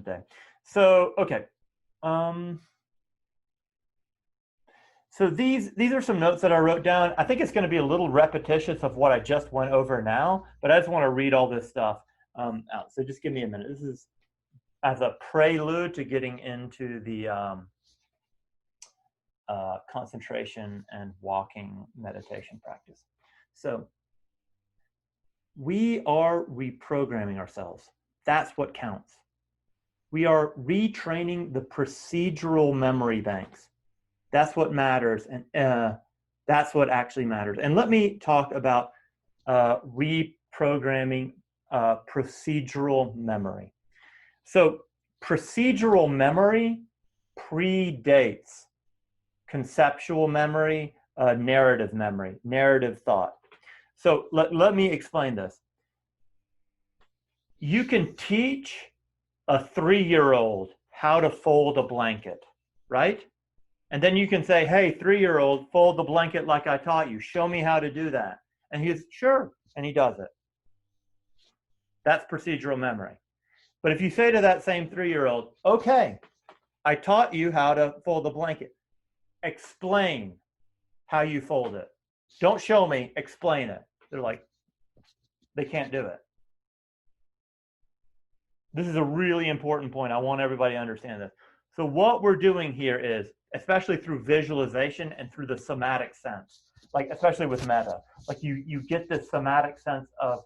today. So, okay. So these are some notes that I wrote down. I think it's going to be a little repetitious of what I just went over now, but I just want to read all this stuff out. So just give me a minute. This is as a prelude to getting into the concentration and walking meditation practice. So we are reprogramming ourselves. That's what counts. We are retraining the procedural memory banks. That's what matters, and that's what actually matters. And let me talk about reprogramming procedural memory. So procedural memory predates conceptual memory, narrative memory, narrative thought. So let me explain this. You can teach a 3-year-old how to fold a blanket, right? And then you can say, hey, 3-year-old, fold the blanket like I taught you. Show me how to do that. And he's sure, and he does it. That's procedural memory. But if you say to that same 3-year-old, okay, I taught you how to fold the blanket. Explain how you fold it. Don't show me, explain it. They're like, they can't do it. This is a really important point. I want everybody to understand this. So what we're doing here is, especially through visualization and through the somatic sense, like especially with metta, like you get this somatic sense of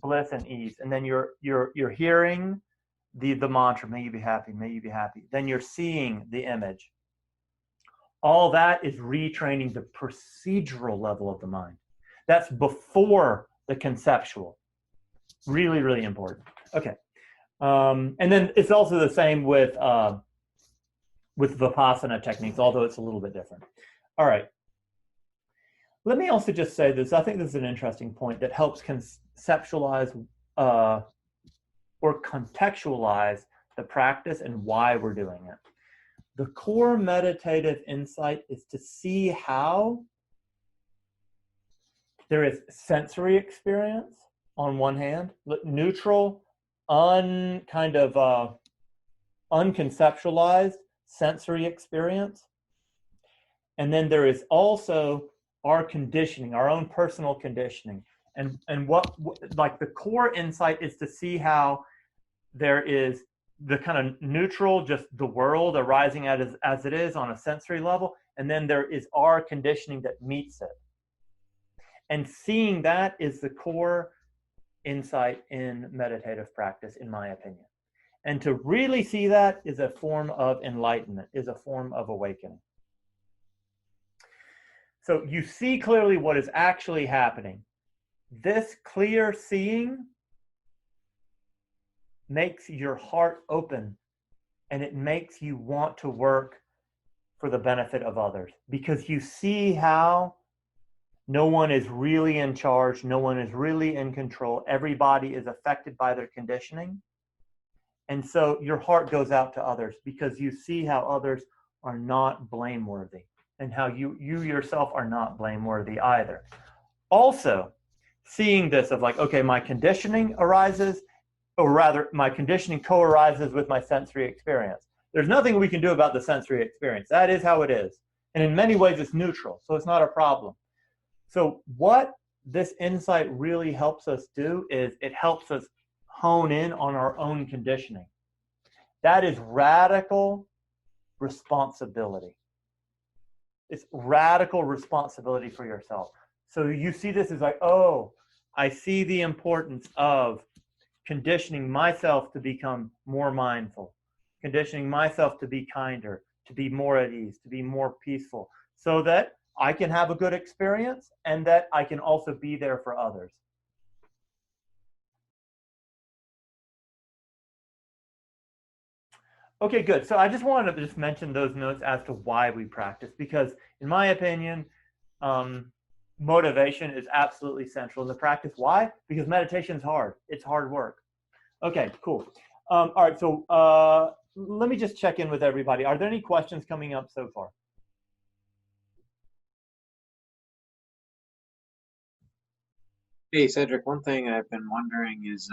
bliss and ease, and then you're hearing the mantra, may you be happy, may you be happy. Then you're seeing the image. All that is retraining the procedural level of the mind. That's before the conceptual. Really, really important. Okay. And then it's also the same with Vipassana techniques, although it's a little bit different. All right. Let me also just say this. I think this is an interesting point that helps conceptualize or contextualize the practice and why we're doing it. The core meditative insight is to see how there is sensory experience on one hand, neutral, unconceptualized sensory experience. And then there is also our conditioning, our own personal conditioning. And what like the core insight is to see how there is the kind of neutral, just the world arising as it is on a sensory level, and then there is our conditioning that meets it. And seeing that is the core insight in meditative practice, in my opinion. And to really see that is a form of enlightenment, is a form of awakening. So you see clearly what is actually happening. This clear seeing makes your heart open, and it makes you want to work for the benefit of others, because you see how no one is really in charge, no one is really in control, everybody is affected by their conditioning. And so your heart goes out to others because you see how others are not blameworthy, and how you yourself are not blameworthy either. Also, seeing this of like, okay, my conditioning arises, or rather my conditioning co-arises with my sensory experience. There's nothing we can do about the sensory experience. That is how it is. And in many ways it's neutral, so it's not a problem. So what this insight really helps us do is it helps us hone in on our own conditioning. That is radical responsibility. It's radical responsibility for yourself. So you see this as like, oh, I see the importance of conditioning myself to become more mindful, conditioning myself to be kinder, to be more at ease, to be more peaceful, so that I can have a good experience and that I can also be there for others. Okay, good. So I just wanted to just mention those notes as to why we practice, because in my opinion, motivation is absolutely central in the practice. Why? Because meditation is hard. It's hard work. Okay, cool. All right, so let me just check in with everybody. Are there any questions coming up so far? Hey, Cedric, one thing I've been wondering is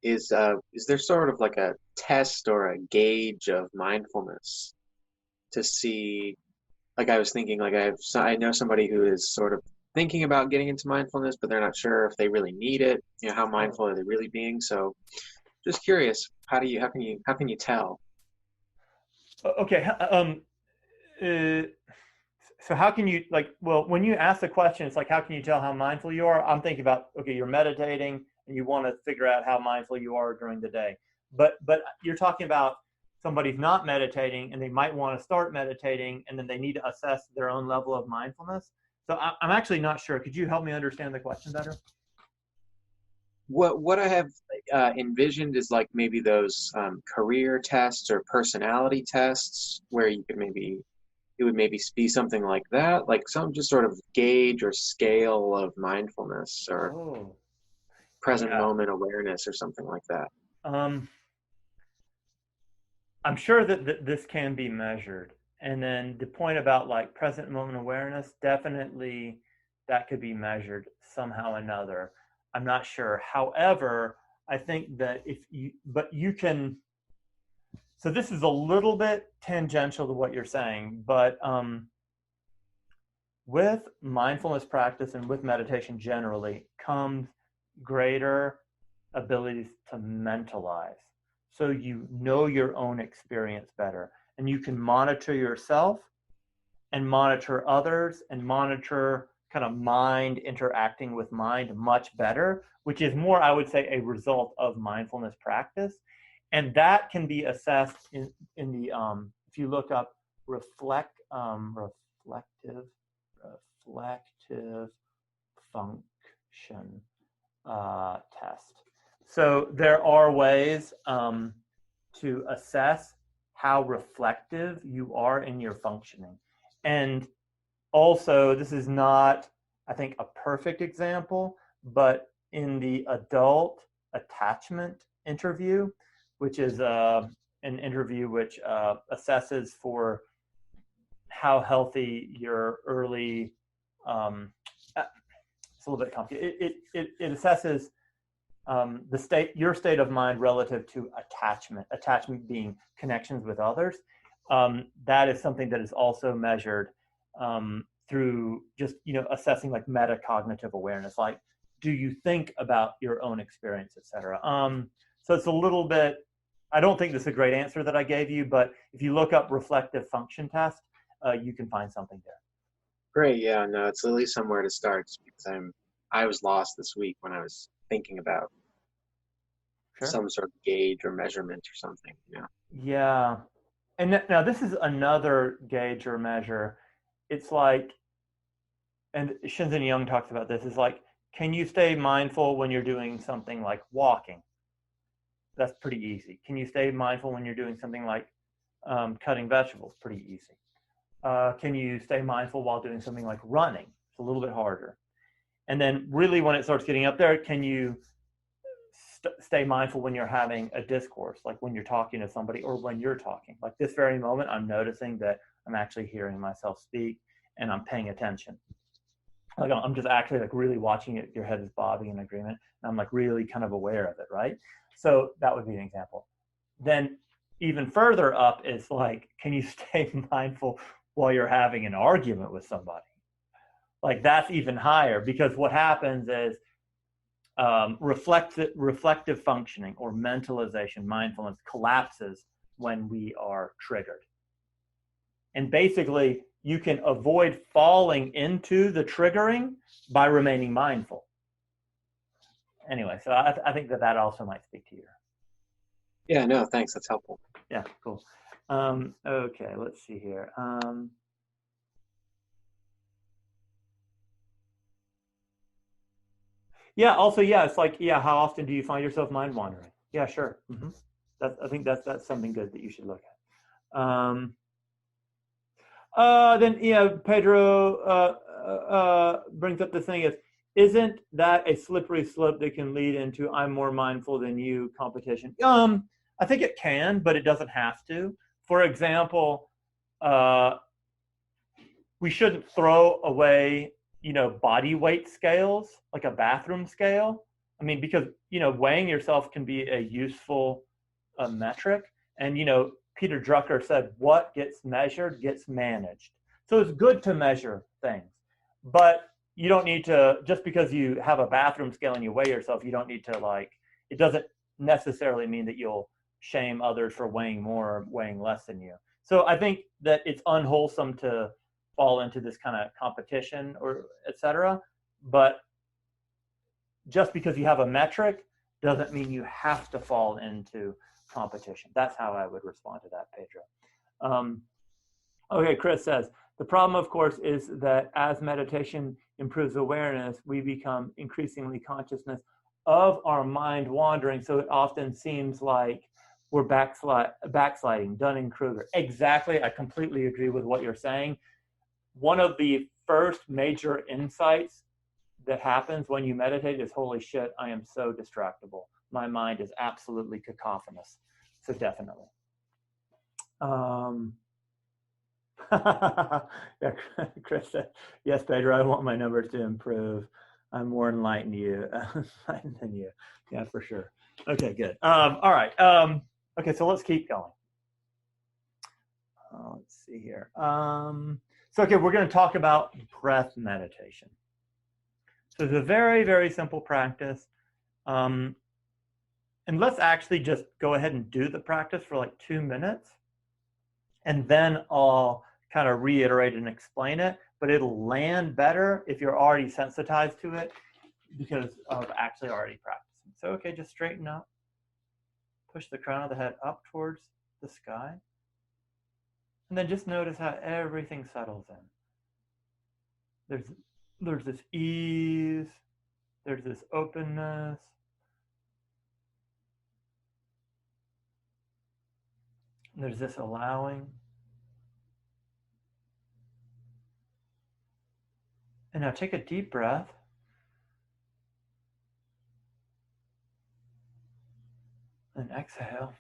is there sort of like a test or a gauge of mindfulness to see? Like I was thinking, like I know somebody who is sort of thinking about getting into mindfulness, but they're not sure if they really need it. You know, how Oh, mindful are they really being? So just curious, how can you tell? okay. Uh, so how can you like? Well, when you ask the question, it's like, how can you tell how mindful you are? I'm thinking about, okay, you're meditating and you want to figure out how mindful you are during the day. But you're talking about somebody's not meditating and they might want to start meditating and then they need to assess their own level of mindfulness. So I'm actually not sure. Could you help me understand the question better? What I have envisioned is like maybe those career tests or personality tests where you could maybe it would maybe be something like that, like some just sort of gauge or scale of mindfulness or Oh, present yeah. moment awareness or something like that. Um, I'm sure that this can be measured. And then the point about like present moment awareness, definitely that could be measured somehow or another. I'm not sure. However, I think that but you can, so this is a little bit tangential to what you're saying, but with mindfulness practice and with meditation generally comes greater abilities to mentalize. So you know your own experience better and you can monitor yourself and monitor others and monitor kind of mind interacting with mind much better, which is more, I would say, a result of mindfulness practice. And that can be assessed in the, if you look up reflective, reflective function test. So there are ways to assess how reflective you are in your functioning. And also, this is not, I think, a perfect example, but in the adult attachment interview, which is an interview which assesses for how healthy your early, um, it's a little bit complicated. It assesses your state of mind relative to attachment being connections with others. That is something that is also measured through just assessing like metacognitive awareness, like do you think about your own experience, etc. So it's a little bit. I don't think this is a great answer that I gave you, but if you look up reflective function test, you can find something there. Great, yeah, no, it's at least somewhere to start just because I was lost this week when I was thinking about Sure. some sort of gauge or measurement or something, Yeah. And now this is another gauge or measure. It's like, and Shinzen Young talks about this, is like, can you stay mindful when you're doing something like walking? That's pretty easy. Can you stay mindful when you're doing something like cutting vegetables? Pretty easy. Can you stay mindful while doing something like running? It's a little bit harder. And then really when it starts getting up there, can you stay mindful when you're having a discourse, like when you're talking to somebody or when you're talking? Like this very moment, I'm noticing that I'm actually hearing myself speak and I'm paying attention. Like I'm just actually like really watching it. Your head is bobbing in agreement. And I'm like really kind of aware of it, right? So that would be an example. Then even further up is like, can you stay mindful while you're having an argument with somebody? Like that's even higher because what happens is reflective functioning or mentalization, mindfulness collapses when we are triggered. And basically, you can avoid falling into the triggering by remaining mindful. Anyway, so I think that also might speak to you. yeah, no, thanks, that's helpful. Yeah, cool. Okay, let's see here. Yeah, also, yeah, it's like, yeah, how often do you find yourself mind wandering? Yeah, sure. I think that's something good that you should look at. Then yeah, Pedro brings up the thing is, isn't that a slippery slope that can lead into I'm more mindful than you competition? I think it can, but it doesn't have to. For example, uh, we shouldn't throw away, body weight scales like a bathroom scale. I mean, because, weighing yourself can be a useful metric. And, Peter Drucker said, what gets measured gets managed. So it's good to measure things, but you don't need to, just because you have a bathroom scale and you weigh yourself, you don't need to it doesn't necessarily mean that you'll shame others for weighing more or weighing less than you. So I think that it's unwholesome to fall into this kind of competition or et cetera. But just because you have a metric doesn't mean you have to fall into competition. That's how I would respond to that, Pedro. Okay, Chris says, the problem, of course, is that as meditation improves awareness, we become increasingly consciousness of our mind wandering. So it often seems like we're backsliding, Dunning-Kruger. Exactly. I completely agree with what you're saying. One of the first major insights that happens when you meditate is, holy shit, I am so distractible. My mind is absolutely cacophonous. So definitely. Yeah, Chris said, yes, Pedro, I want my numbers to improve. I'm more enlightened than you. Yeah, for sure. Okay, good. All right. Okay, so let's keep going. Let's see here. Okay, we're going to talk about breath meditation. So it's a very, very simple practice. And let's actually just go ahead and do the practice for like 2 minutes. And then I'll kind of reiterate and explain it. But it'll land better if you're already sensitized to it because of actually already practicing. So, okay, just straighten up. Push the crown of the head up towards the sky. And then just notice how everything settles in. There's this ease. There's this openness. There's this allowing. And now take a deep breath. And exhale.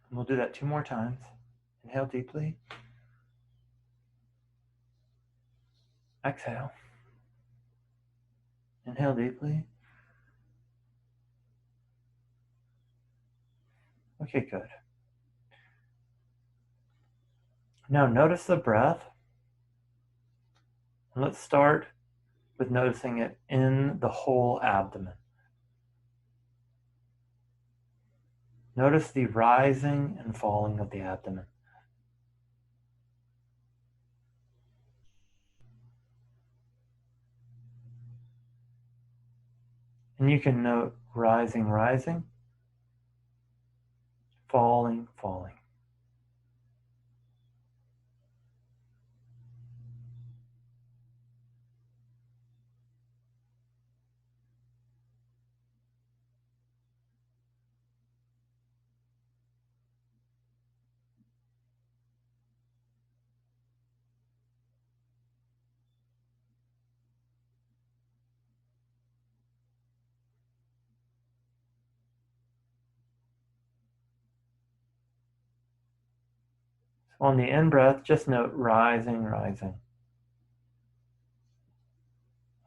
And we'll do that 2 more times. Inhale deeply. Exhale. Inhale deeply. Okay, good. Now notice the breath. And let's start with noticing it in the whole abdomen. Notice the rising and falling of the abdomen. And you can note rising, rising, falling, falling. So on the in-breath, just note rising, rising.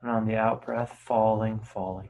And on the out-breath, falling, falling.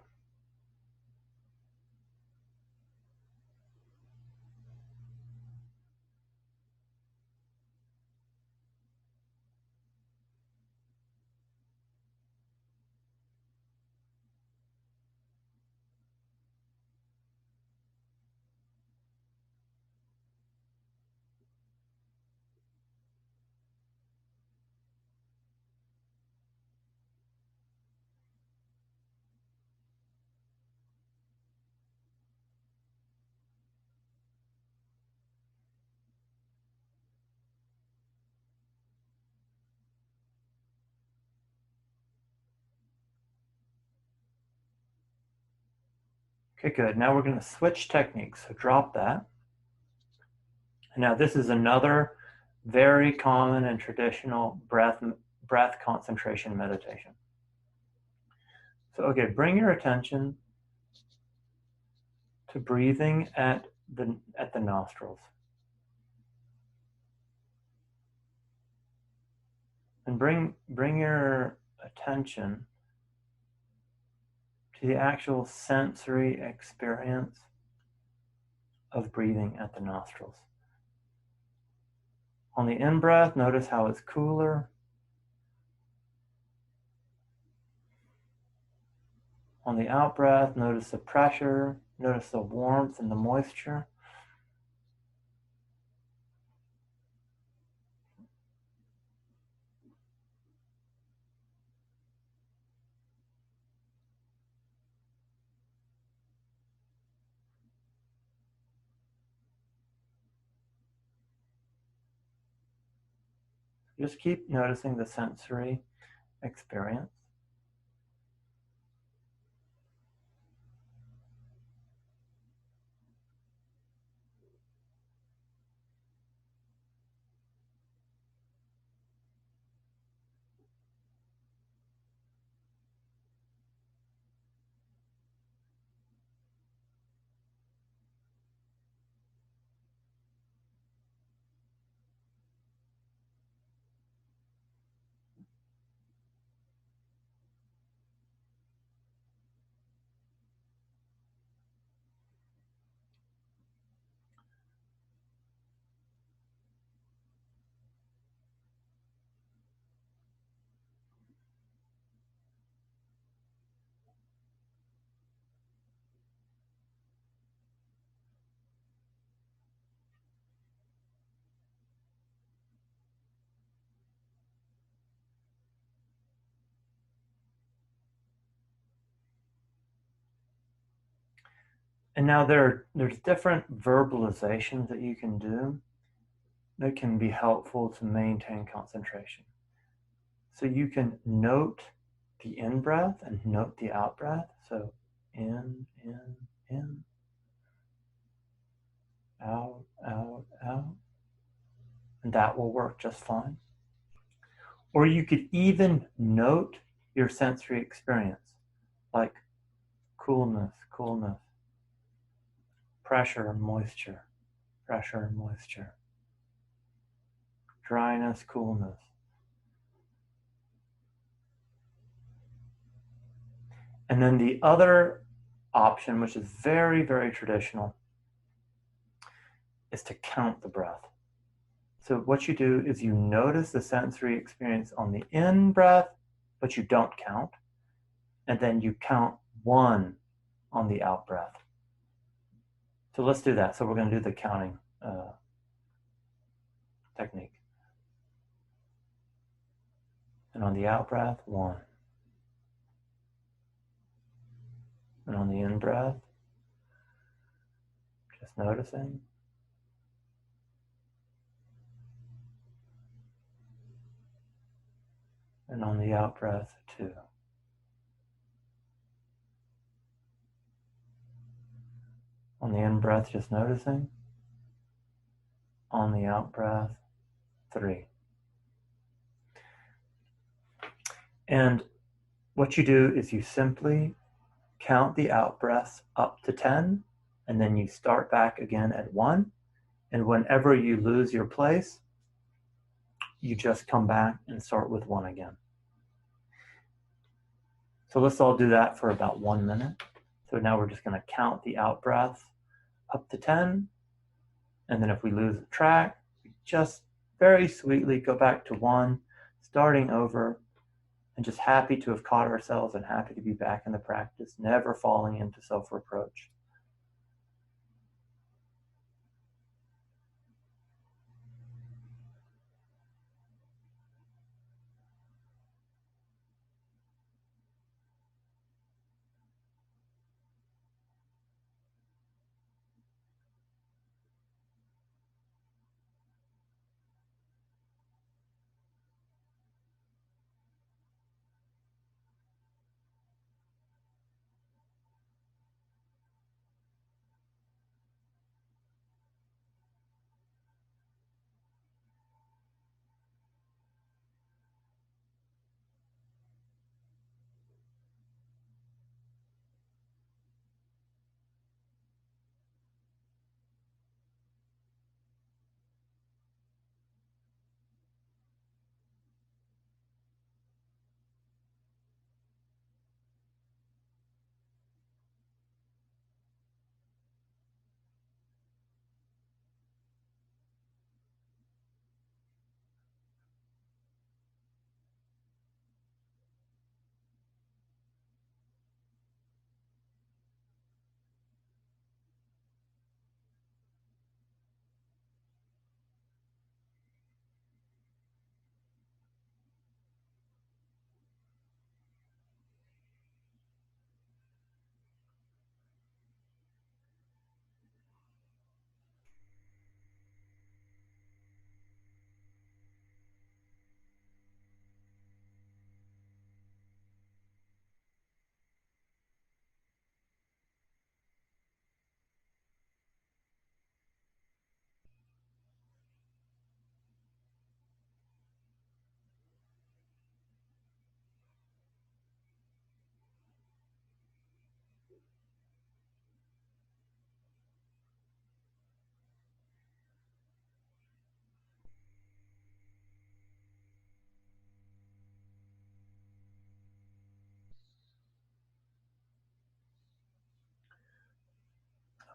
Okay, good. Now we're going to switch techniques. So drop that. And now this is another very common and traditional breath concentration meditation. So, okay, bring your attention to breathing at the nostrils. And bring your attention to the actual sensory experience of breathing at the nostrils. On the in-breath, notice how it's cooler. On the out-breath, notice the pressure, notice the warmth and the moisture. Just keep noticing the sensory experience. And now there's different verbalizations that you can do that can be helpful to maintain concentration. So you can note the in-breath and note the out-breath. So in, out, out, out. And that will work just fine. Or you could even note your sensory experience, like coolness, coolness, pressure and moisture, pressure and moisture, dryness, coolness. And then the other option, which is very, very traditional, is to count the breath. So what you do is you notice the sensory experience on the in-breath, but you don't count. And then you count 1 on the out-breath. So let's do that. So we're going to do the counting technique. And on the out-breath, 1. And on the in-breath, just noticing. And on the out-breath, 2. On the in-breath, just noticing. On the out-breath, 3. And what you do is you simply count the out-breaths up to 10, and then you start back again at 1. And whenever you lose your place, you just come back and start with 1 again. So let's all do that for about 1 minute. So now we're just going to count the out-breaths up to 10. And then if we lose track, we just very sweetly go back to 1, starting over, and just happy to have caught ourselves and happy to be back in the practice, never falling into self-reproach.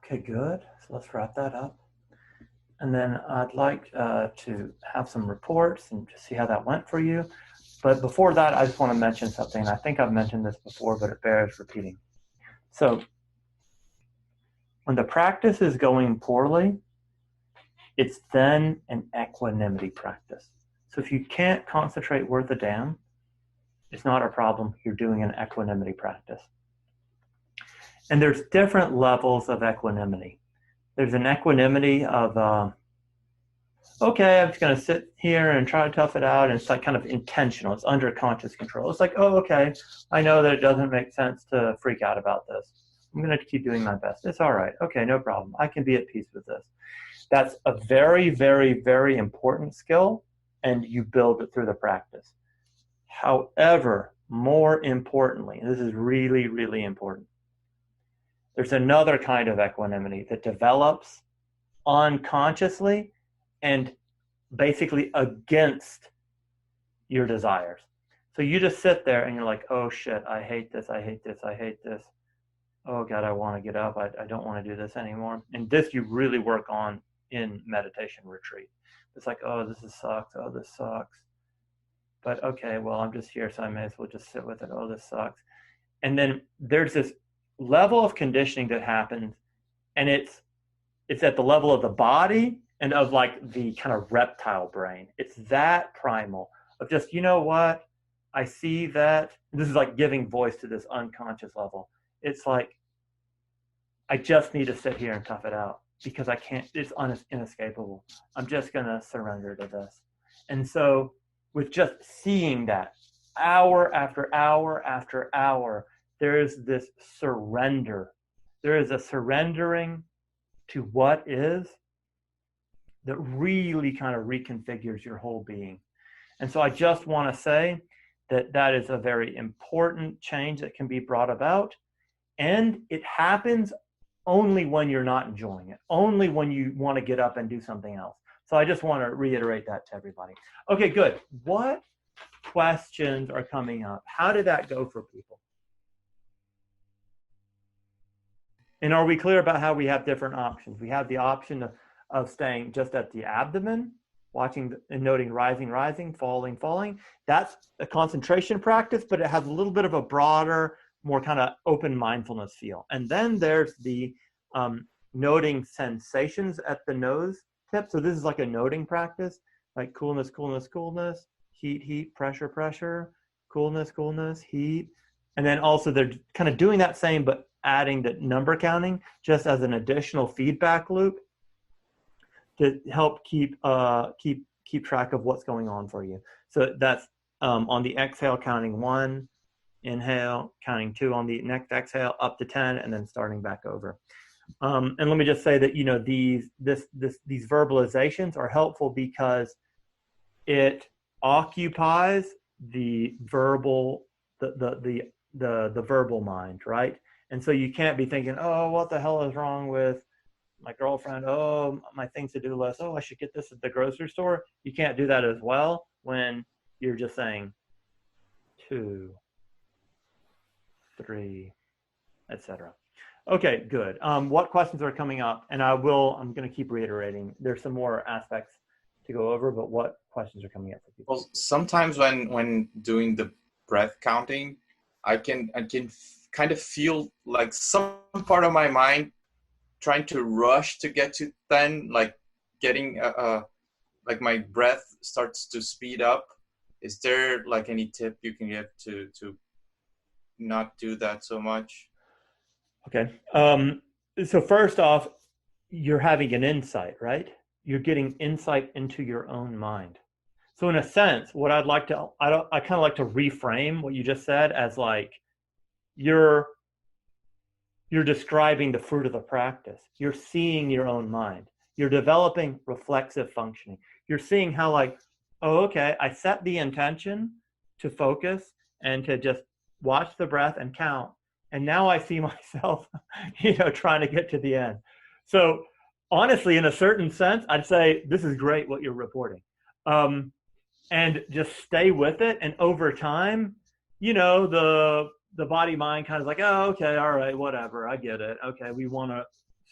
Okay, good. So let's wrap that up. And then I'd like to have some reports and just see how that went for you. But before that, I just want to mention something. I think I've mentioned this before, but it bears repeating. So when the practice is going poorly, it's then an equanimity practice. So if you can't concentrate worth a damn, it's not a problem. You're doing an equanimity practice. And there's different levels of equanimity. There's an equanimity of, okay, I'm just going to sit here and try to tough it out. And it's like kind of intentional. It's under conscious control. It's like, oh, okay, I know that it doesn't make sense to freak out about this. I'm going to keep doing my best. It's all right. Okay, no problem. I can be at peace with this. That's a very, very, very important skill, and you build it through the practice. However, more importantly, and this is really, really important, there's another kind of equanimity that develops unconsciously and basically against your desires. So you just sit there and you're like, oh shit, I hate this, I hate this, I hate this. Oh God, I want to get up. I don't want to do this anymore. And this you really work on in meditation retreat. It's like, oh, this sucks. Oh, this sucks. But okay, well, I'm just here, so I may as well just sit with it. Oh, this sucks. And then there's this level of conditioning that happens, and it's at the level of the body and of like the kind of reptile brain. It's that primal of just, you know what? I see that. This is like giving voice to this unconscious level. It's like, I just need to sit here and tough it out because I can't, it's inescapable. I'm just going to surrender to this. And so with just seeing that hour after hour after hour, there is this surrender. There is a surrendering to what is that really kind of reconfigures your whole being. And so I just want to say that that is a very important change that can be brought about. And it happens only when you're not enjoying it, only when you want to get up and do something else. So I just want to reiterate that to everybody. Okay, good. What questions are coming up? How did that go for people? And are we clear about how we have different options? We have the option of staying just at the abdomen, watching and noting rising, rising, falling, falling. That's a concentration practice, but it has a little bit of a broader, more kind of open mindfulness feel. And then there's the noting sensations at the nose tip. So this is like a noting practice, like coolness, coolness, coolness, heat, heat, pressure, pressure, coolness, coolness, heat. And then also they're kind of doing that same, but adding the number counting just as an additional feedback loop to help keep track of what's going on for you. So that's on the exhale, counting 1, inhale, counting 2 on the next exhale, up to 10, and then starting back over. And let me just say that, you know, these verbalizations are helpful because it occupies the verbal the verbal mind, right? And so you can't be thinking, oh, what the hell is wrong with my girlfriend? Oh, my things to do list. Oh, I should get this at the grocery store. You can't do that as well when you're just saying 2, 3, etc. Okay, good. What questions are coming up? And I'm going to keep reiterating. There's some more aspects to go over, but what questions are coming up for people? Well, sometimes when doing the breath counting, I can kind of feel like some part of my mind trying to rush to get to 10, like getting like my breath starts to speed up. Is there like any tip you can give to not do that so much? Okay. So first off, you're having an insight, right? You're getting insight into your own mind. So in a sense, what I kind of like to reframe what you just said as like you're describing the fruit of the practice. You're seeing your own mind. You're developing reflexive functioning. You're seeing how like, oh, okay, I set the intention to focus and to just watch the breath and count. And now I see myself, trying to get to the end. So honestly, in a certain sense, I'd say this is great what you're reporting. And just stay with it. And over time, the body mind kind of like, oh, okay, all right, whatever, I get it. Okay, we want to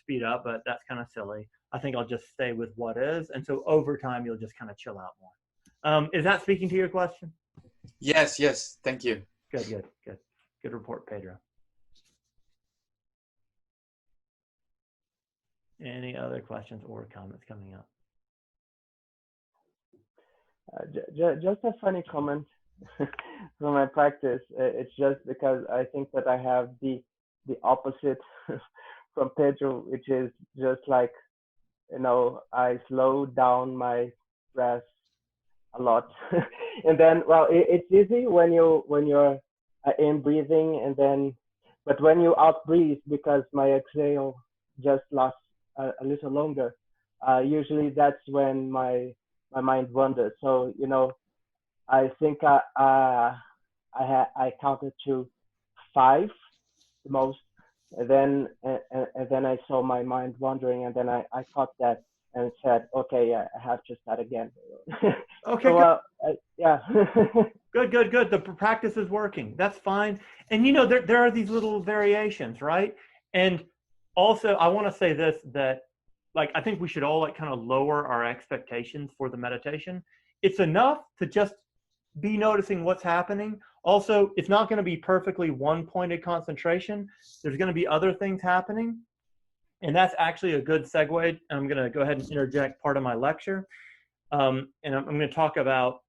speed up, but that's kind of silly. I think I'll just stay with what is. And so over time, you'll just kind of chill out more. Is that speaking to your question? Yes, yes. Thank you. Good report, Pedro. Any other questions or comments coming up? Just a funny comment from my practice. It's just because I think that I have the opposite from Pedro, which is just like, you know, I slow down my breath a lot, and then, well, it's easy when you're in breathing, and then, but when you out breathe, because my exhale just lasts a little longer, usually that's when my mind wanders. So, you know, I think I counted to 5 the most, and then I saw my mind wandering, and then I caught that and said, okay, yeah, I have to start again. Okay, so, yeah. Good. The practice is working. That's fine. And you know, there are these little variations, right? And also, I want to say this, that like, I think we should all like kind of lower our expectations for the meditation. It's enough to just be noticing what's happening. Also, it's not going to be perfectly one-pointed concentration. There's going to be other things happening. And that's actually a good segue. And I'm going to go ahead and interject part of my lecture. And I'm going to talk about,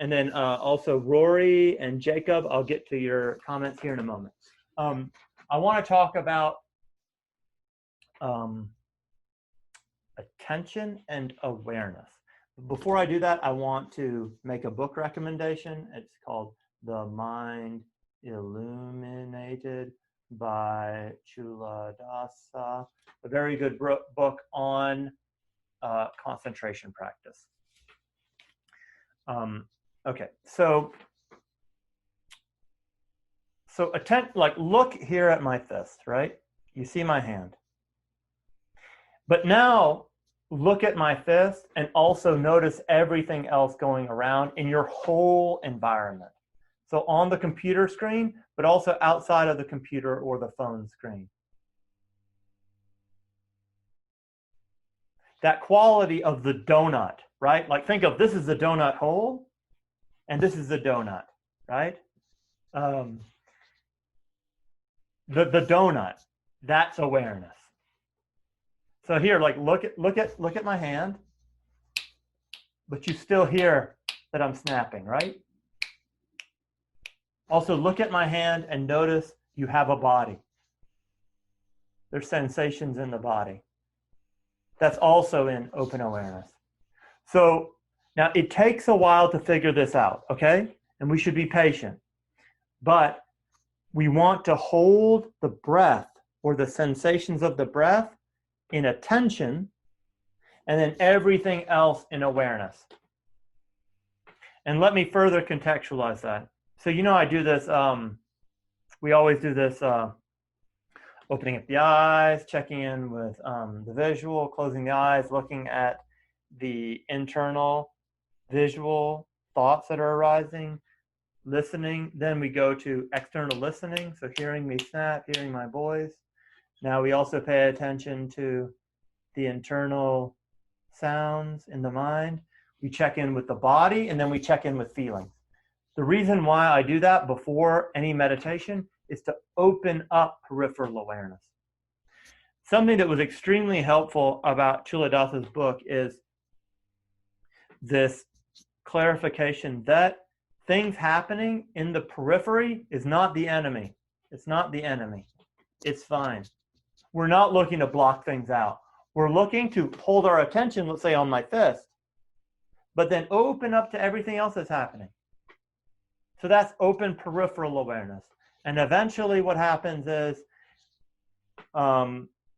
and then also Rory and Jacob, I'll get to your comments here in a moment. I want to talk about attention and awareness. Before I do that, I want to make a book recommendation. It's called The Mind Illuminated by Chula Dasa, a very good book on concentration practice. Okay, so look here at my fist, right? You see my hand. But now look at my fist and also notice everything else going around in your whole environment. So on the computer screen, but also outside of the computer or the phone screen. That quality of the donut, right? Like think of this is the donut hole and this is the donut, right? The donut, that's awareness. So here, like look at my hand, but you still hear that I'm snapping, right? Also look at my hand and notice you have a body. There's sensations in the body. That's also in open awareness. So now it takes a while to figure this out, okay? And we should be patient. But we want to hold the breath or the sensations of the breath in attention, and then everything else in awareness. And let me further contextualize that. So, you know, I do this, we always do this opening up the eyes, checking in with the visual, closing the eyes, looking at the internal visual thoughts that are arising, listening. Then we go to external listening, so hearing me snap, hearing my voice. Now we also pay attention to the internal sounds in the mind. We check in with the body, and then we check in with feelings. The reason why I do that before any meditation is to open up peripheral awareness. Something that was extremely helpful about Chula Dasa's book is this clarification that things happening in the periphery is not the enemy. It's not the enemy. It's fine. We're not looking to block things out. We're looking to hold our attention, let's say on my fist, but then open up to everything else that's happening. So that's open peripheral awareness. And eventually what happens is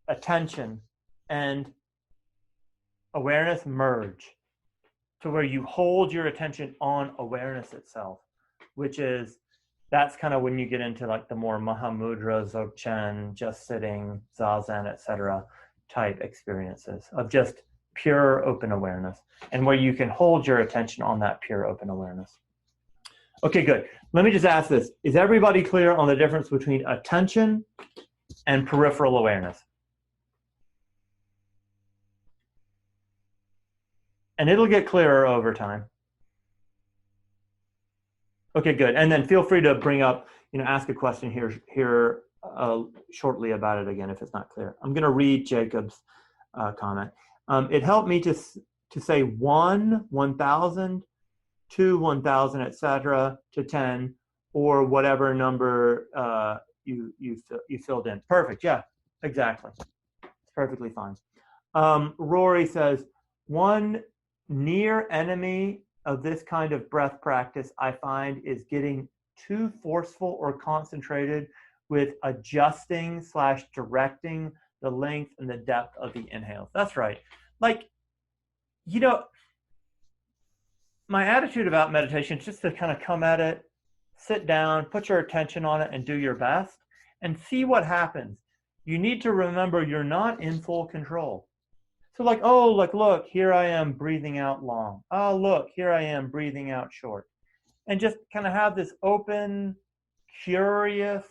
attention and awareness merge to where you hold your attention on awareness itself, which is, that's kind of when you get into like the more Mahamudra, Dzogchen, just sitting, Zazen, etc. type experiences of just pure open awareness, and where you can hold your attention on that pure open awareness. Okay, good. Let me just ask this. Is everybody clear on the difference between attention and peripheral awareness? And it'll get clearer over time. Okay, good. And then feel free to bring up, ask a question here shortly about it again if it's not clear. I'm going to read Jacob's comment. It helped me to say 1, 1,000, 2, 1,000, etc., to 10, or whatever number you filled in. Perfect. Yeah, exactly. It's perfectly fine. Rory says, one near enemy of this kind of breath practice I find is getting too forceful or concentrated with adjusting/directing the length and the depth of the inhales. That's right. Like, my attitude about meditation is just to kind of come at it, sit down, put your attention on it, and do your best, and see what happens. You need to remember you're not in full control. So look, here I am breathing out long. Oh, look, here I am breathing out short. And just kind of have this open, curious,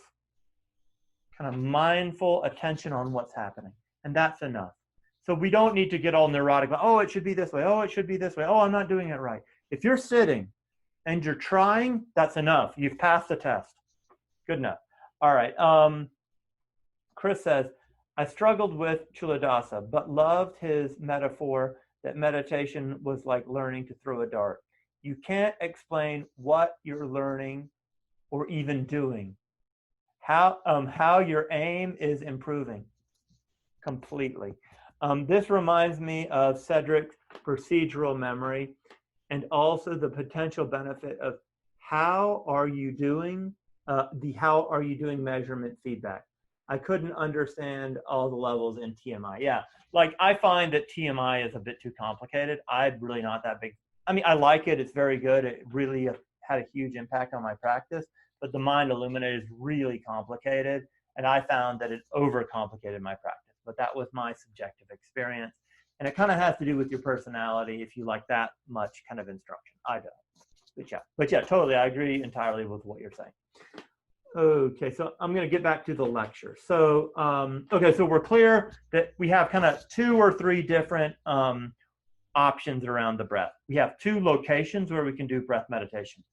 kind of mindful attention on what's happening. And that's enough. So we don't need to get all neurotic. Oh, it should be this way. Oh, it should be this way. Oh, I'm not doing it right. If you're sitting and you're trying, that's enough. You've passed the test. Good enough. All right. Chris says, I struggled with Chuladasa, but loved his metaphor that meditation was like learning to throw a dart. You can't explain what you're learning or even doing. How your aim is improving completely. This reminds me of Cedric's procedural memory and also the potential benefit of how are you doing measurement feedback. I couldn't understand all the levels in TMI. Yeah, like I find that TMI is a bit too complicated. I'm really not that big. I mean, I like it. It's very good. It really had a huge impact on my practice, but the Mind Illuminated is really complicated. And I found that it overcomplicated my practice, but that was my subjective experience. And it kind of has to do with your personality if you like that much kind of instruction. I don't. But yeah, totally. I agree entirely with what you're saying. Okay, so I'm going to get back to the lecture. So, okay, so we're clear that we have kind of 2 or 3 different options around the breath. We have 2 locations where we can do breath meditation.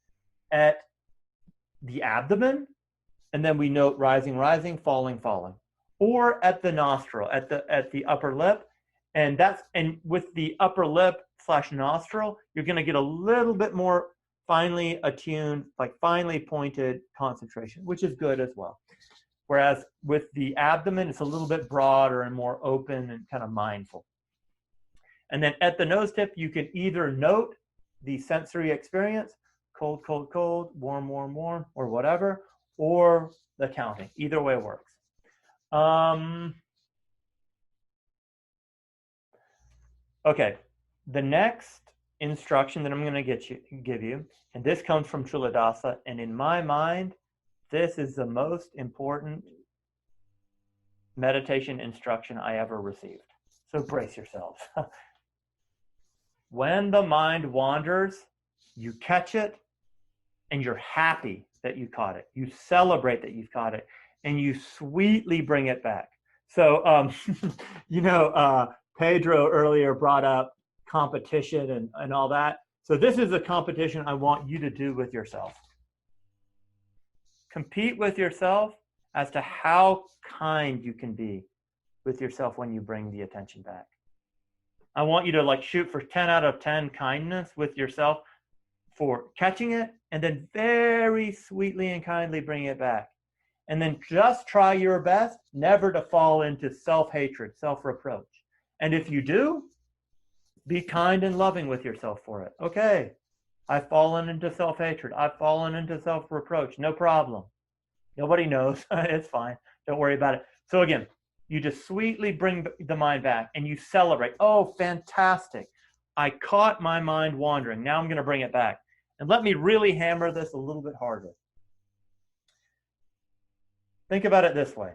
At the abdomen, and then we note rising, rising, falling, falling. Or at the nostril, at the upper lip. And with the upper lip / nostril, you're going to get a little bit more finely attuned, like finely pointed concentration, which is good as well. Whereas with the abdomen, it's a little bit broader and more open and kind of mindful. And then at the nose tip, you can either note the sensory experience, cold, cold, cold, warm, warm, warm, or whatever, or the counting. Either way works. Okay, the next instruction that I'm going to give you, and this comes from Chuladasa, and in my mind, this is the most important meditation instruction I ever received. So brace yourselves. When the mind wanders, you catch it, and you're happy that you caught it. You celebrate that you've caught it, and you sweetly bring it back. So, Pedro earlier brought up competition and all that. So this is a competition I want you to do with yourself. Compete with yourself as to how kind you can be with yourself when you bring the attention back. I want you to shoot for 10 out of 10 kindness with yourself for catching it, and then very sweetly and kindly bring it back. And then just try your best never to fall into self-hatred, self-reproach. And if you do, be kind and loving with yourself for it. Okay, I've fallen into self-hatred. I've fallen into self-reproach. No problem. Nobody knows. It's fine. Don't worry about it. So again, you just sweetly bring the mind back and you celebrate. Oh, fantastic. I caught my mind wandering. Now I'm going to bring it back. And let me really hammer this a little bit harder. Think about it this way.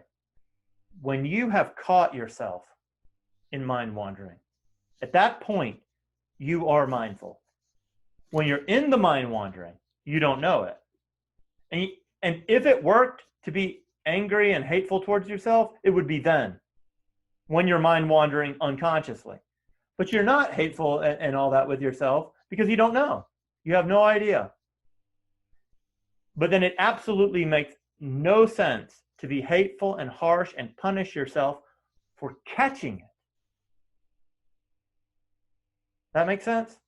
When you have caught yourself in mind wandering, at that point, you are mindful. When you're in the mind wandering, you don't know it. And if it worked to be angry and hateful towards yourself, it would be then, when you're mind wandering unconsciously. But you're not hateful and all that with yourself because you don't know. You have no idea. But then it absolutely makes no sense to be hateful and harsh and punish yourself for catching it. That makes sense?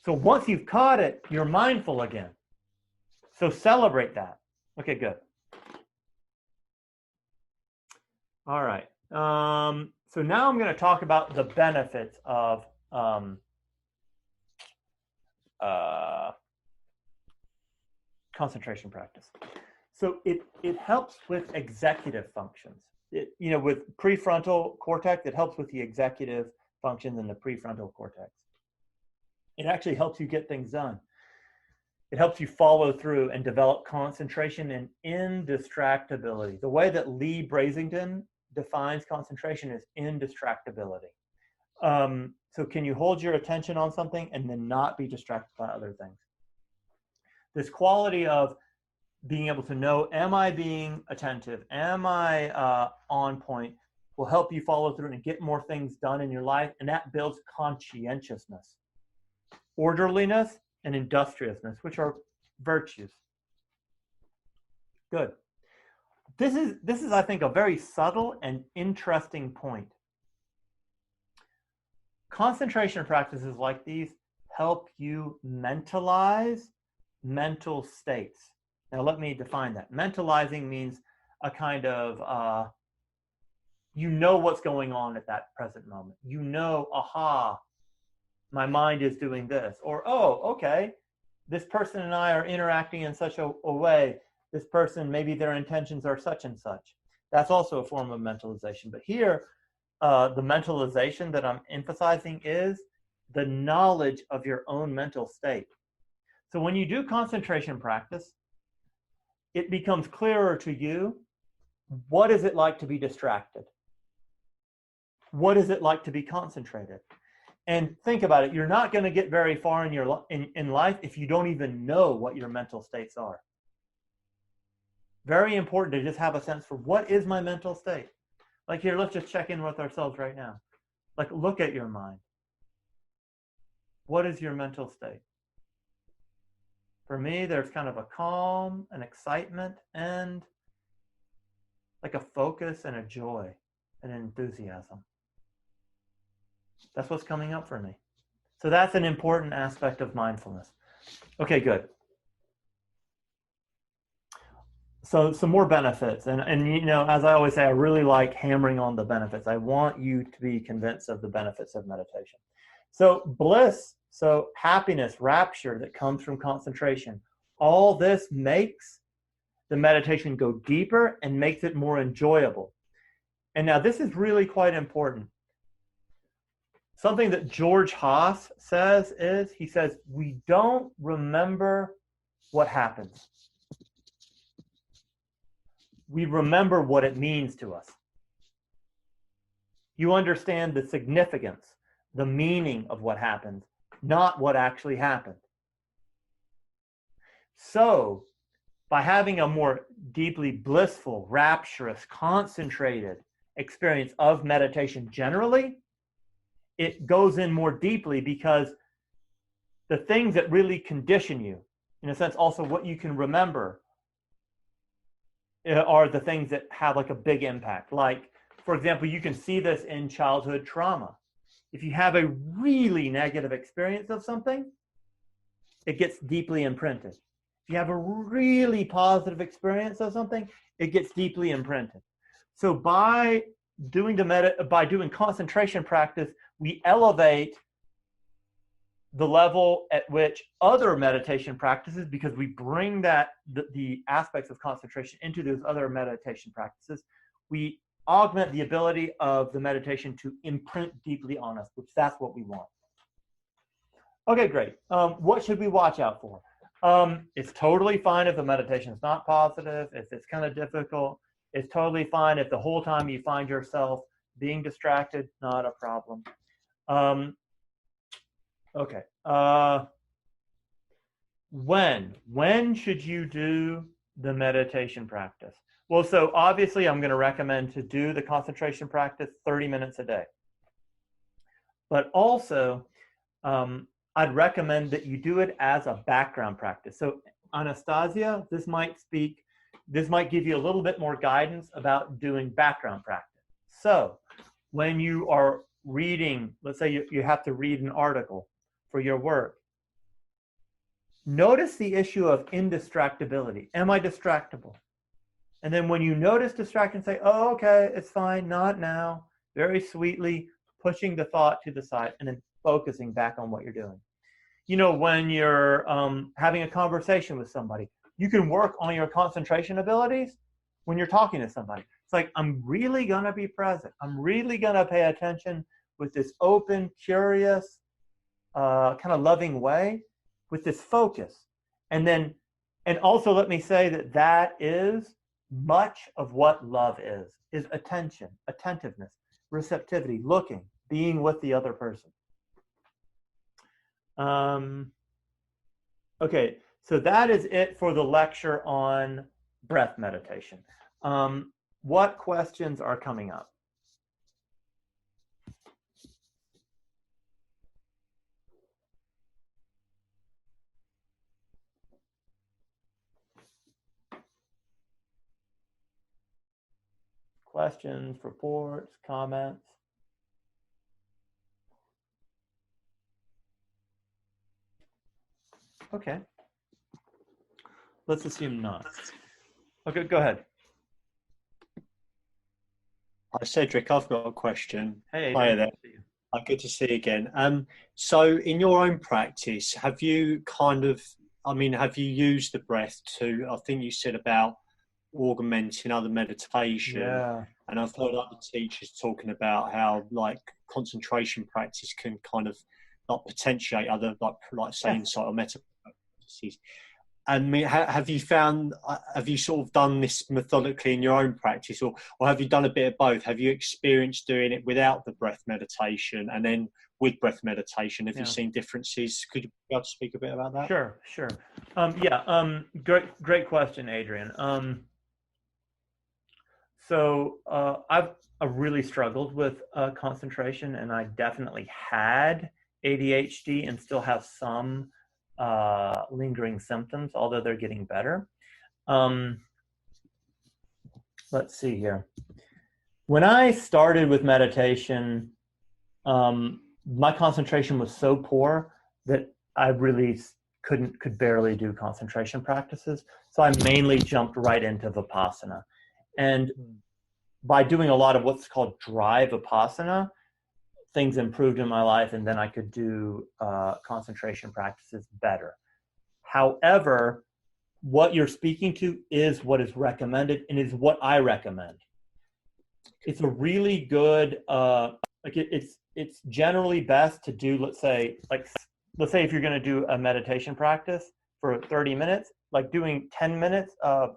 So once you've caught it, you're mindful again. So celebrate that. Okay, good. All right. So now I'm going to talk about the benefits of concentration practice. So it helps with executive functions. With prefrontal cortex, it helps with the executive functions in the prefrontal cortex. It actually helps you get things done. It helps you follow through and develop concentration and indistractability. The way that Lee Brasington defines concentration is indistractability. So can you hold your attention on something and then not be distracted by other things? This quality of being able to know, am I being attentive? Am I on point? Will help you follow through and get more things done in your life. And that builds conscientiousness, orderliness, and industriousness, which are virtues. Good. This is, I think, a very subtle and interesting point. Concentration practices like these help you mentalize mental states. Now, let me define that. Mentalizing means a kind of, you know what's going on at that present moment. You know, aha, my mind is doing this. Or, oh, okay, this person and I are interacting in such a way. This person, maybe their intentions are such and such. That's also a form of mentalization. But here, the mentalization that I'm emphasizing is the knowledge of your own mental state. So when you do concentration practice, it becomes clearer to you, what is it like to be distracted? What is it like to be concentrated? And think about it, you're not going to get very far in life if you don't even know what your mental states are. Very important to just have a sense for what is my mental state. Like here, let's just check in with ourselves right now. Like, look at your mind. What is your mental state? For me, there's kind of a calm, an excitement, and like a focus and a joy, and an enthusiasm. That's what's coming up for me. So that's an important aspect of mindfulness. Okay, good. So some more benefits. And as I always say, I really like hammering on the benefits. I want you to be convinced of the benefits of meditation. So bliss, so happiness, rapture that comes from concentration. All this makes the meditation go deeper and makes it more enjoyable. And now this is really quite important. Something that George Haas says is, he says, we don't remember what happens. We remember what it means to us. You understand the significance, the meaning of what happened, not what actually happened. So, by having a more deeply blissful, rapturous, concentrated experience of meditation generally, it goes in more deeply because the things that really condition you, in a sense, also what you can remember, are the things that have like a big impact. Like, for example, you can see this in childhood trauma. If you have a really negative experience of something, it gets deeply imprinted. If you have a really positive experience of something, it gets deeply imprinted. So by doing concentration practice, we elevate the level at which other meditation practices, because we bring the aspects of concentration into those other meditation practices, we augment the ability of the meditation to imprint deeply on us, which that's what we want. Okay, great. What should we watch out for? It's totally fine if the meditation is not positive, if it's kind of difficult. It's totally fine if the whole time you find yourself being distracted, not a problem. Okay. When should you do the meditation practice? Well, so obviously I'm going to recommend to do the concentration practice 30 minutes a day. But also, I'd recommend that you do it as a background practice. So Anastasia, this might give you a little bit more guidance about doing background practice. So when you are reading, let's say you have to read an article for your work, notice the issue of indistractability. Am I distractible? And then when you notice distraction, say, oh, okay, it's fine, not now. Very sweetly pushing the thought to the side and then focusing back on what you're doing. You know, when you're having a conversation with somebody, you can work on your concentration abilities when you're talking to somebody. It's like, I'm really going to be present. I'm really going to pay attention with this open, curious, kind of loving way, with this focus. And also let me say that is much of what love is attention, attentiveness, receptivity, looking, being with the other person. Okay, so that is it for the lecture on breath meditation. What questions are coming up? Questions, reports, comments? Okay. Let's assume not. Okay, go ahead. Hi, Cedric, I've got a question. Hey, Hi Adrian, there. good to see you. Good to see you again. So in your own practice, have you have you used the breath to, I think you said about augmenting other meditation, Yeah. and I've heard other teachers talking about how like concentration practice can kind of like potentiate other like say insight or meta practices. And I mean, have you sort of done this methodically in your own practice, or have you done a bit of both? Have you experienced doing it without the breath meditation and then with breath meditation? Have you seen differences? Could you be able to speak a bit about that? Sure. Great question, Adrian. So I've really struggled with concentration, and I definitely had ADHD and still have some lingering symptoms, although they're getting better. Let's see here. When I started with meditation, my concentration was so poor that I really could barely do concentration practices. So I mainly jumped right into Vipassana. And by doing a lot of what's called dry Vipassana, things improved in my life, and then I could do concentration practices better. However, what you're speaking to is what is recommended and is what I recommend. It's a really good, it's generally best to do, let's say if you're going to do a meditation practice for 30 minutes, like doing 10 minutes of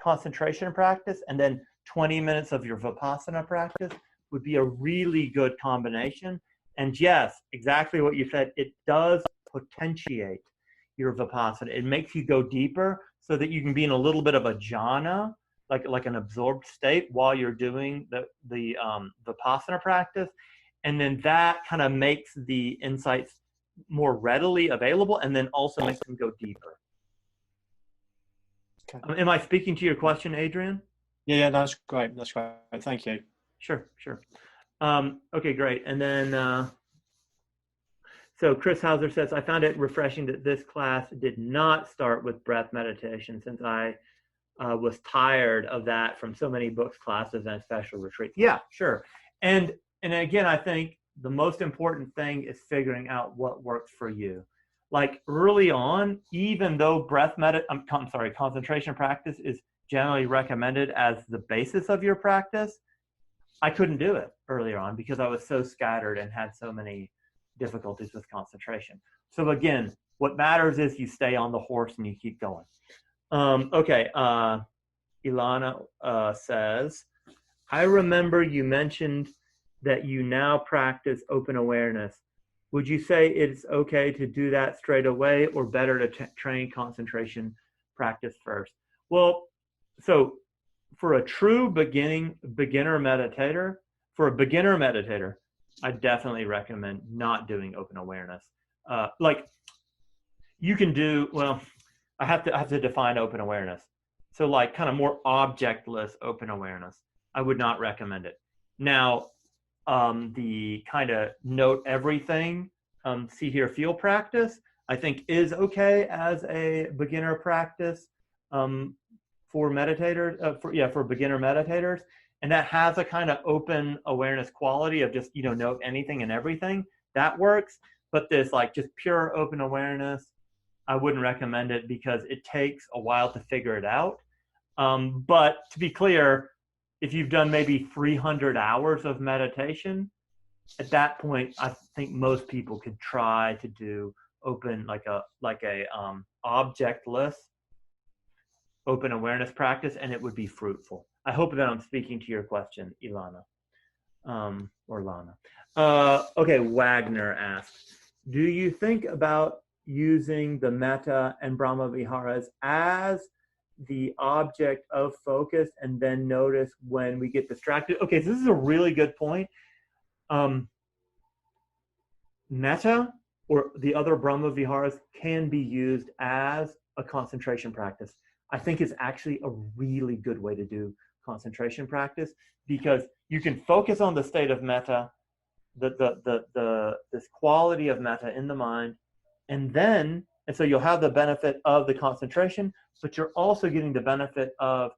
concentration practice and then 20 minutes of your Vipassana practice would be a really good combination. And yes, exactly what you said, it does potentiate your Vipassana. It makes you go deeper so that you can be in a little bit of a jhana, like an absorbed state while you're doing the Vipassana practice. And then that kind of makes the insights more readily available, and then also makes them go deeper. Okay. Am I speaking to your question, Adrian? Yeah, that's great. Thank you. Sure. Okay, great. And then, so Chris Hauser says, I found it refreshing that this class did not start with breath meditation, since I was tired of that from so many books, classes, and special retreats. Yeah, sure. And again, I think the most important thing is figuring out what works for you. Like early on, even though concentration practice is generally recommended as the basis of your practice, I couldn't do it earlier on because I was so scattered and had so many difficulties with concentration. So again, what matters is you stay on the horse and you keep going. Okay, Ilana says, I remember you mentioned that you now practice open awareness. Would you say it's okay to do that straight away, or better to train concentration practice first? Well, so for a true beginner meditator, I definitely recommend not doing open awareness. Like you can do, well, I have to define open awareness. So like kind of more objectless open awareness, I would not recommend it. Now, the kind of note everything, see, hear, feel practice, I think is okay as a beginner practice for meditators, for beginner meditators. And that has a kind of open awareness quality of just, note anything and everything. That works. But this like just pure open awareness, I wouldn't recommend it because it takes a while to figure it out. But to be clear, if you've done maybe 300 hours of meditation, at that point, I think most people could try to do open, like a objectless open awareness practice, and it would be fruitful. I hope that I'm speaking to your question, Ilana, or Lana. Okay, Wagner asks, do you think about using the metta and Brahma Viharas as the object of focus and then notice when we get distracted? Okay, so this is a really good point. Metta or the other Brahma Viharas can be used as a concentration practice. I think it's actually a really good way to do concentration practice because you can focus on the state of metta, this quality of metta in the mind, and so you'll have the benefit of the concentration, but you're also getting the benefit of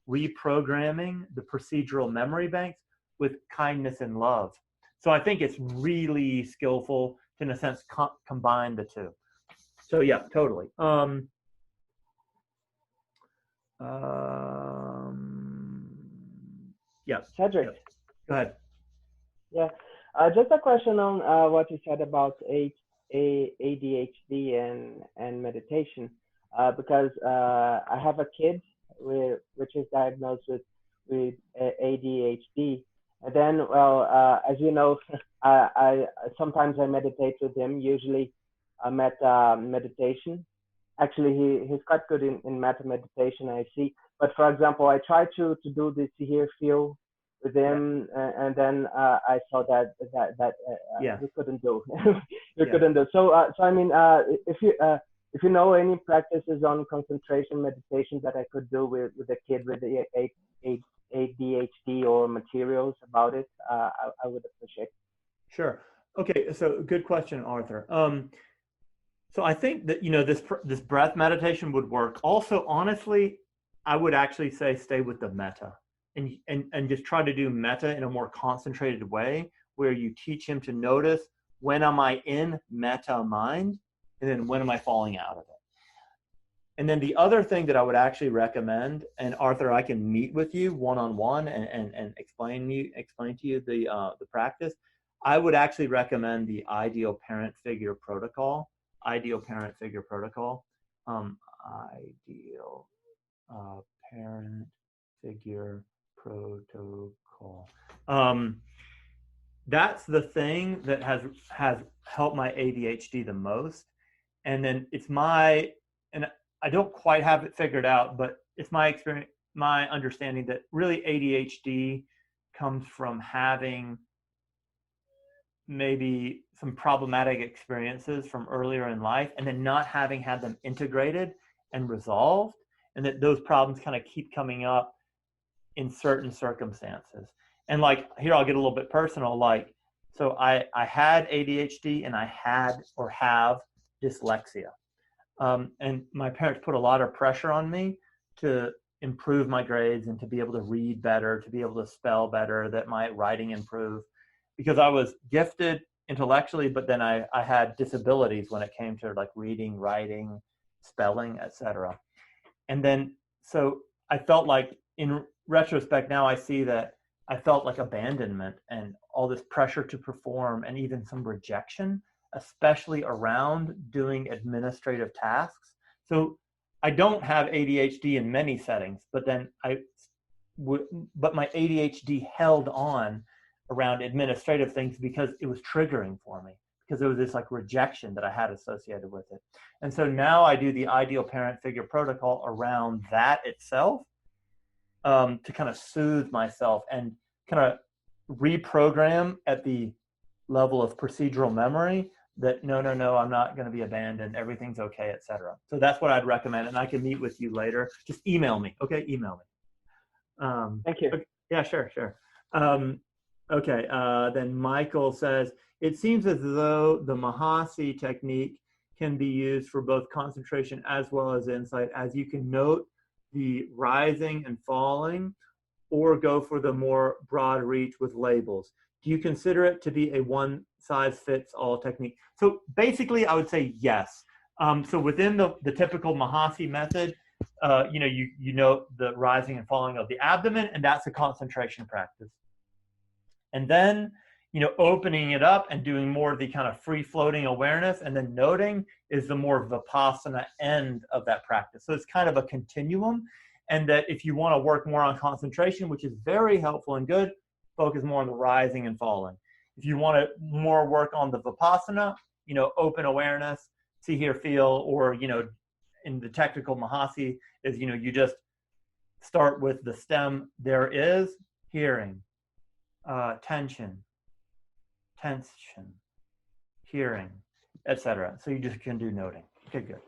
reprogramming the procedural memory banks with kindness and love. So I think it's really skillful to, in a sense, combine the two. So yeah, totally. Yeah. Cedric. Yeah. Go ahead. Yeah. Just a question on what you said about ADHD and meditation, because I have a kid which is diagnosed with ADHD. And then, as you know, I sometimes I meditate with him. Usually, meditation. Actually, he's quite good in metta meditation, I see. But for example, I tried to do this hear feel with him, and then I saw that we couldn't do. Couldn't do. So I mean, if you know any practices on concentration meditation that I could do with a kid with ADHD or materials about it, I would appreciate. Sure. Okay. So good question, Arthur. So I think that, this breath meditation would work. Also, honestly, I would actually say stay with the metta and just try to do metta in a more concentrated way where you teach him to notice when am I in metta mind and then when am I falling out of it. And then the other thing that I would actually recommend, and Arthur, I can meet with you one-on-one and explain to you the practice. I would actually recommend the ideal parent figure protocol. Ideal parent figure protocol. That's the thing that has helped my ADHD the most. And then and I don't quite have it figured out, but it's my experience, my understanding that really ADHD comes from having maybe some problematic experiences from earlier in life and then not having had them integrated and resolved, and that those problems kind of keep coming up in certain circumstances. And like here, I'll get a little bit personal. Like, so I had ADHD and I had or have dyslexia. And my parents put a lot of pressure on me to improve my grades and to be able to read better, to be able to spell better, that my writing improve, because I was gifted intellectually, but then I had disabilities when it came to like reading, writing, spelling, etc. And then, so I felt like in retrospect, now I see that I felt like abandonment and all this pressure to perform and even some rejection, especially around doing administrative tasks. So I don't have ADHD in many settings, but then but my ADHD held on around administrative things because it was triggering for me, because there was this like rejection that I had associated with it. And so now I do the ideal parent figure protocol around that itself, to kind of soothe myself and kind of reprogram at the level of procedural memory that no, I'm not going to be abandoned. Everything's okay, etc. So that's what I'd recommend. And I can meet with you later. Just email me. Okay. Email me. Thank you. Okay, yeah, sure. Okay. Then Michael says, it seems as though the Mahasi technique can be used for both concentration as well as insight, as you can note the rising and falling, or go for the more broad reach with labels. Do you consider it to be a one-size-fits-all technique? So basically, I would say yes. So within the typical Mahasi method, you note the rising and falling of the abdomen, and that's a concentration practice. And then, opening it up and doing more of the kind of free-floating awareness, and then noting is the more Vipassana end of that practice. So it's kind of a continuum, and that if you want to work more on concentration, which is very helpful and good, focus more on the rising and falling. If you want to more work on the Vipassana, open awareness, see, hear, feel, or, in the technical Mahasi is, you just start with the stem. There is hearing, tension, hearing, etc. So you just can do noting. Okay, good.